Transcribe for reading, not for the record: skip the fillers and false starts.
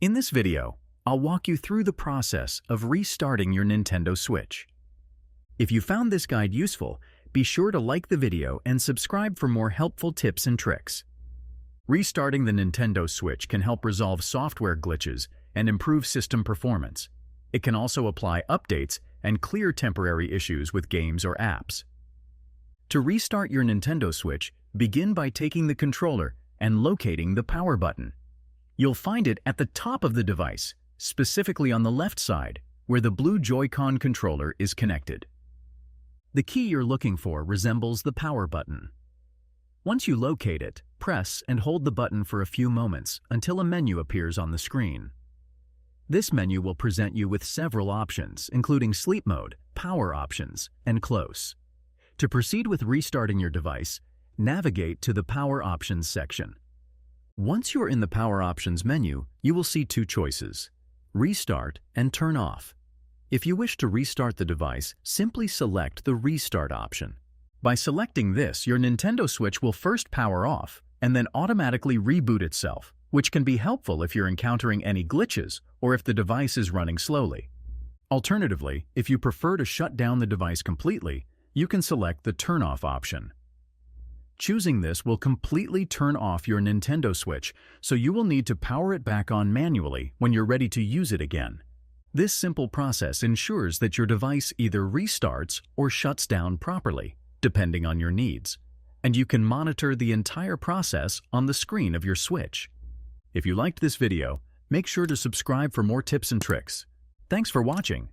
In this video, I'll walk you through the process of restarting your Nintendo Switch. If you found this guide useful, be sure to like the video and subscribe for more helpful tips and tricks. Restarting the Nintendo Switch can help resolve software glitches and improve system performance. It can also apply updates and clear temporary issues with games or apps. To restart your Nintendo Switch, begin by taking the controller and locating the power button. You'll find it at the top of the device, specifically on the left side, where the blue Joy-Con controller is connected. The key you're looking for resembles the power button. Once you locate it, press and hold the button for a few moments until a menu appears on the screen. This menu will present you with several options, including sleep mode, power options, and close. To proceed with restarting your device, navigate to the Power Options section. Once you're in the Power Options menu, you will see two choices: Restart and Turn Off. If you wish to restart the device, simply select the Restart option. By selecting this, your Nintendo Switch will first power off and then automatically reboot itself, which can be helpful if you're encountering any glitches or if the device is running slowly. Alternatively, if you prefer to shut down the device completely, you can select the Turn Off option. Choosing this will completely turn off your Nintendo Switch, so you will need to power it back on manually when you're ready to use it again. This simple process ensures that your device either restarts or shuts down properly, depending on your needs, and you can monitor the entire process on the screen of your Switch. If you liked this video, make sure to subscribe for more tips and tricks. Thanks for watching.